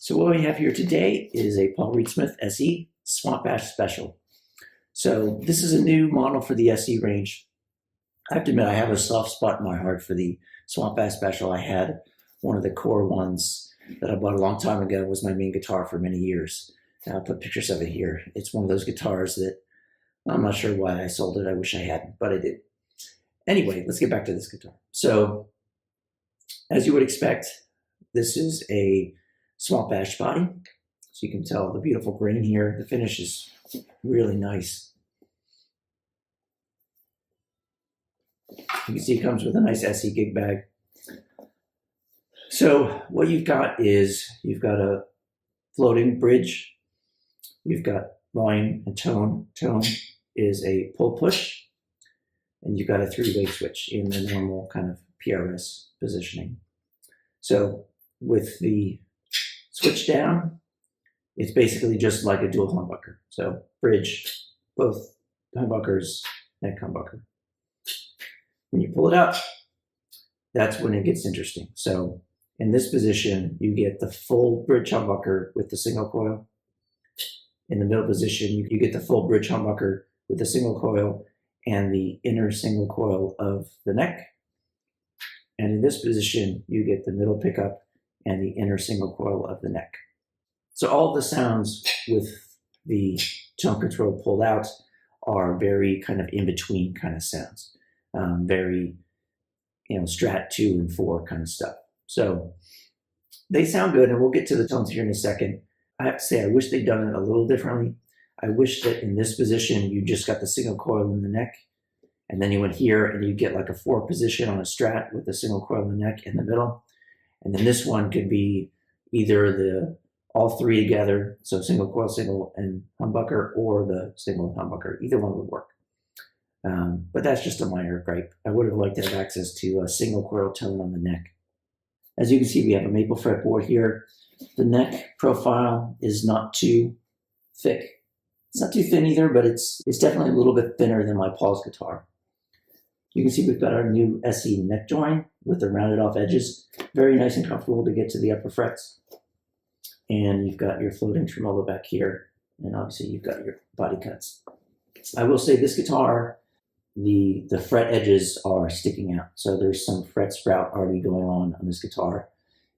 So what we have here today is a Paul Reed Smith SE Swamp Ash Special. So this is a new model for the SE range. I have to admit I have a soft spot in my heart for the Swamp Ash Special. I had one of the core ones that I bought a long time ago. It was my main guitar for many years. And I'll put pictures of it here. It's one of those guitars that I'm not sure why I sold it. I wish I hadn't, but I did. Anyway, let's get back to this guitar. So as you would expect, this is a Swamp Ash body. So you can tell the beautiful grain here. The finish is really nice. You can see it comes with a nice SE gig bag. So what you've got is you've got a floating bridge. You've got volume and tone. Tone is a pull push. And you've got a three-way switch in the normal kind of PRS positioning. So with the switch down, it's basically just like a dual humbucker. So bridge, both humbuckers, neck humbucker. When you pull it up, that's when it gets interesting. So in this position, you get the full bridge humbucker with the single coil. In the middle position, you get the full bridge humbucker with the single coil and the inner single coil of the neck. And in this position, you get the middle pickup and the inner single coil of the neck. So all of the sounds with the tone control pulled out are very kind of in between kind of sounds, very, Strat 2 and 4 kind of stuff. So they sound good, and we'll get to the tones here in a second. I have to say, I wish they'd done it a little differently. I wish that in this position, you just got the single coil in the neck, and then you went here and you get like a 4 position on a Strat with the single coil in the neck in the middle. And then this one could be either all three together, so single coil, single, and humbucker, or the single and humbucker. Either one would work. But that's just a minor gripe. I would have liked to have access to a single coil tone on the neck. As you can see, we have a maple fretboard here. The neck profile is not too thick. It's not too thin either, but it's definitely a little bit thinner than my Paul's guitar. You can see we've got our new SE neck join with the rounded off edges. Very nice and comfortable to get to the upper frets. And you've got your floating tremolo back here. And obviously you've got your body cuts. I will say this guitar, the fret edges are sticking out. So there's some fret sprout already going on this guitar.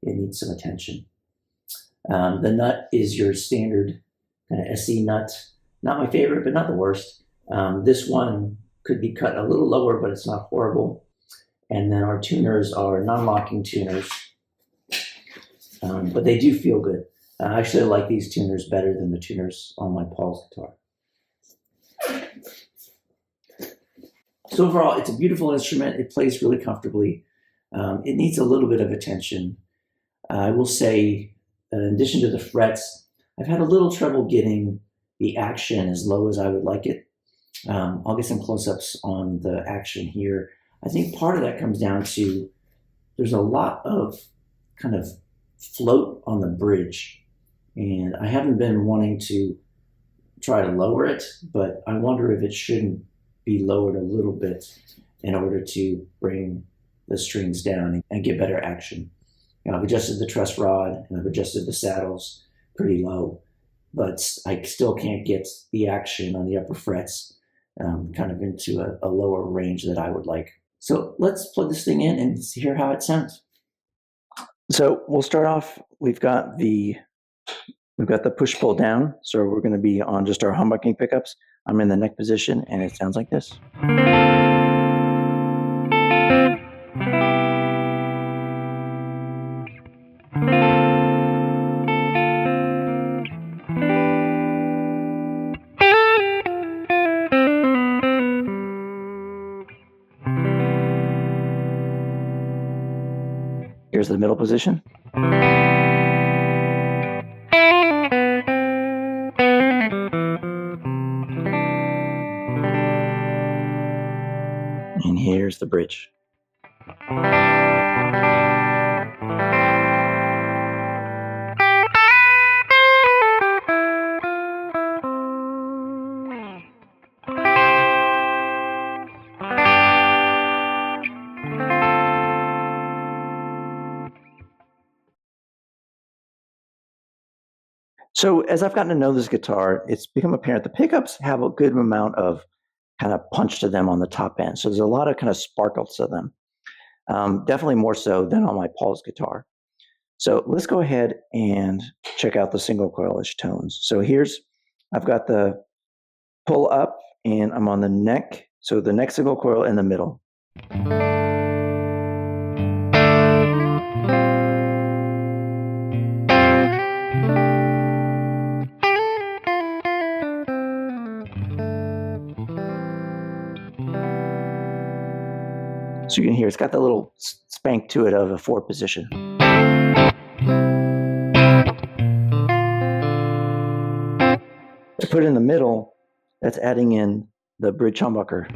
It needs some attention. The nut is your standard kind of SE nut. Not my favorite, but not the worst. This one could be cut a little lower, but it's not horrible. And then our tuners are non-locking tuners, but they do feel good. Actually, I like these tuners better than the tuners on my Paul's guitar. So overall, it's a beautiful instrument. It plays really comfortably. It needs a little bit of attention. I will say, in addition to the frets, I've had a little trouble getting the action as low as I would like it. I'll get some close-ups on the action here. I think part of that comes down to there's a lot of kind of float on the bridge, and I haven't been wanting to try to lower it, but I wonder if it shouldn't be lowered a little bit in order to bring the strings down and get better action. I've adjusted the truss rod and I've adjusted the saddles pretty low, but I still can't get the action on the upper frets kind of into a lower range that I would like. So let's plug this thing in and hear how it sounds. So we'll start off, we've got the push pull down. So we're going to be on just our humbucking pickups. I'm in the neck position and it sounds like this. Here's the middle position. And here's the bridge. So as I've gotten to know this guitar, it's become apparent the pickups have a good amount of kind of punch to them on the top end. So there's a lot of kind of sparkle to them. Definitely more so than on my Paul's guitar. So let's go ahead and check out the single coilish tones. So I've got the pull up and I'm on the neck. So the neck single coil in the middle. So you can hear it's got that little spank to it of a 4 position. I put it in the middle, that's adding in the bridge humbucker.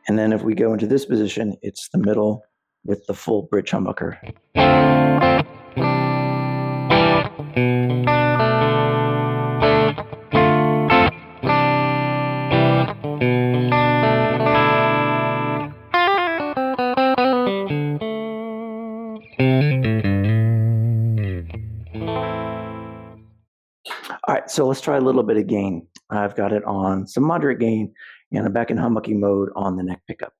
And then if we go into this position, it's the middle with the full bridge humbucker. All right, so let's try a little bit of gain. I've got it on some moderate gain, and I'm back in humbucking mode on the neck pickup.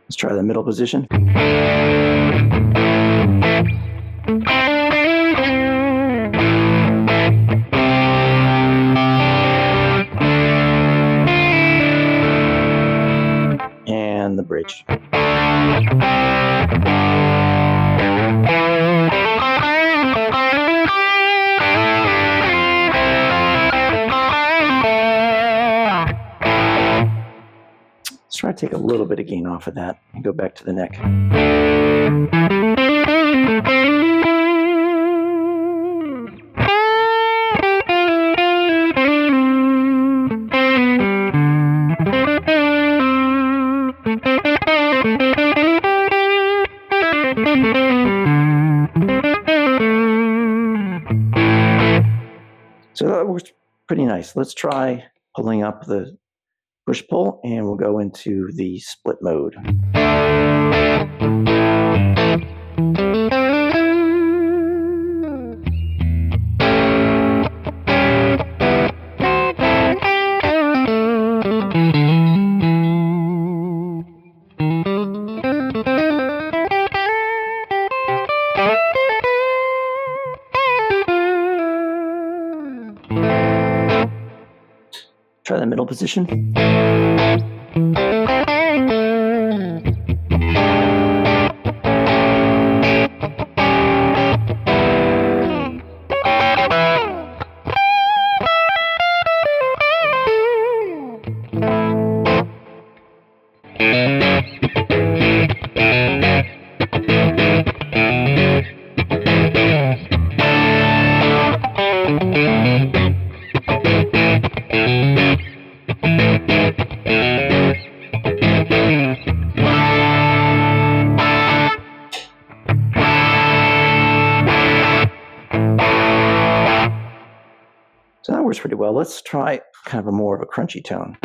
Let's try the middle position. And the bridge. Let's try to take a little bit of gain off of that and go back to the neck. So that works pretty nice. Let's try pulling up the push-pull, and we'll go into the split mode. Try the middle position. So that works pretty well. Let's try kind of a more of a crunchy tone.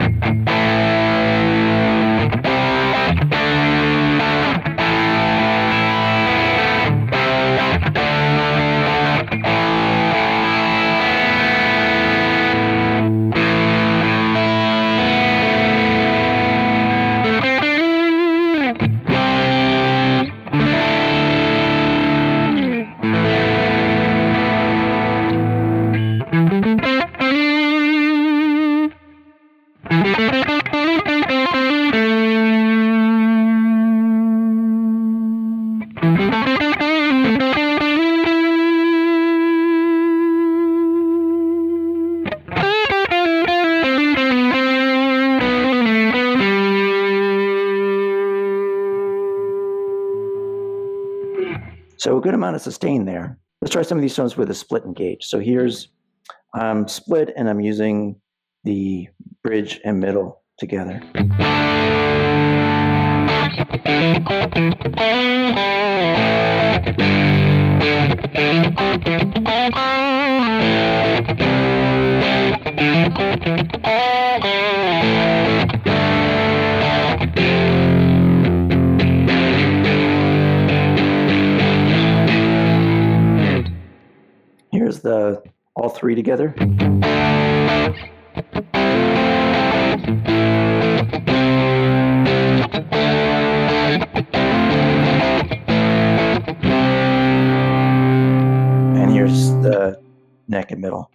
So a good amount of sustain there. Let's try some of these tones with a split engage. So here's split, and I'm using the bridge and middle together. Here's the all three together. And here's the neck and middle.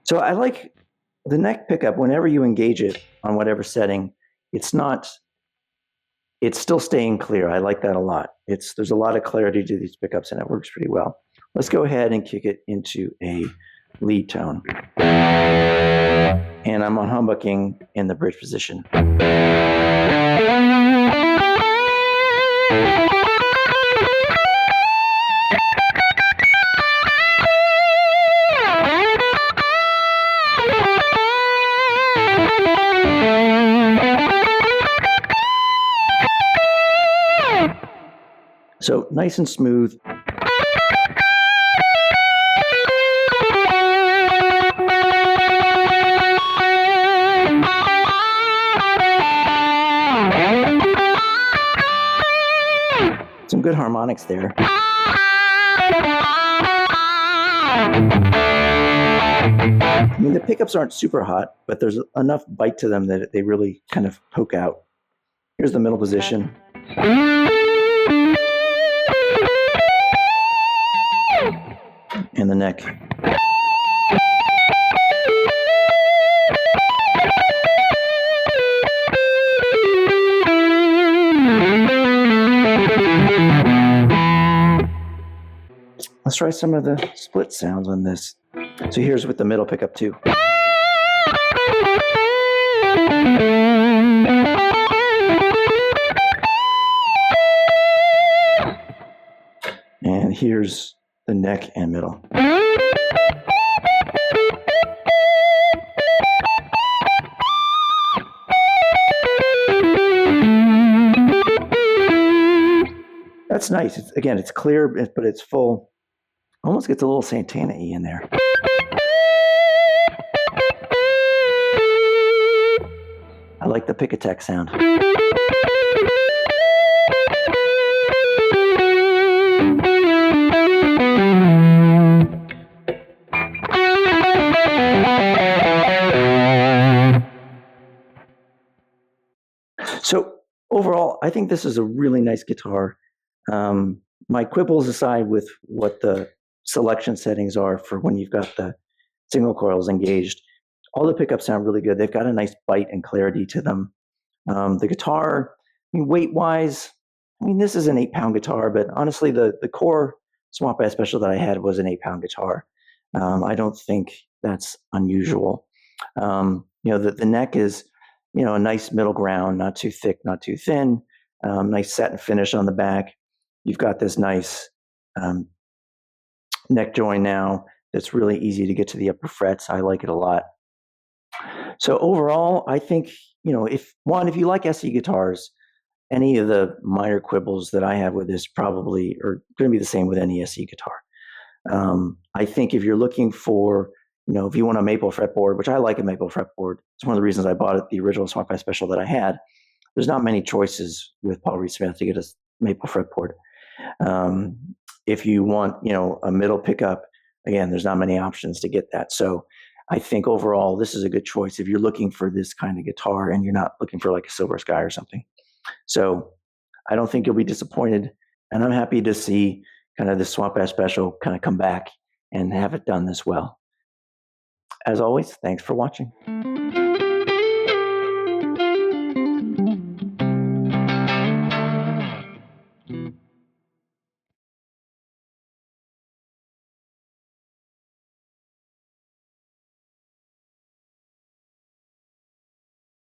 So I like the neck pickup. Whenever you engage it on whatever setting, it's still staying clear. I like that a lot. There's a lot of clarity to these pickups, and it works pretty well. Let's go ahead and kick it into a lead tone. And I'm on humbucking in the bridge position. So nice and smooth. Some good harmonics there. I mean, the pickups aren't super hot, but there's enough bite to them that they really kind of poke out. Here's the middle position. And the neck. Let's try some of the split sounds on this. So here's with the middle pickup too. And here's the neck and middle. That's nice. It's clear, but it's full. Almost gets a little Santana-y in there. I like the pick attack sound. So overall, I think this is a really nice guitar. My quibbles aside with what the selection settings are for when you've got the single coils engaged, all the pickups sound really good. They've got a nice bite and clarity to them. The guitar, I mean, weight-wise, I mean, this is an 8-pound guitar, but honestly, the core Swamp Bass Special that I had was an 8-pound guitar. I don't think that's unusual. The neck is, a nice middle ground, not too thick, not too thin, nice satin finish on the back. You've got this nice neck join now that's really easy to get to the upper frets. I like it a lot. So overall, I think, if you like SE guitars, any of the minor quibbles that I have with this probably are going to be the same with any SE guitar. I think if you're looking for, if you want a maple fretboard, which I like a maple fretboard, it's one of the reasons I bought it, the original Swamp Bass Special that I had. There's not many choices with Paul Reed Smith to get a maple fretboard. If you want, a middle pickup, again, there's not many options to get that. So I think overall, this is a good choice if you're looking for this kind of guitar and you're not looking for like a Silver Sky or something. So I don't think you'll be disappointed. And I'm happy to see kind of the Swamp Bass Special kind of come back and have it done this well. As always, thanks for watching.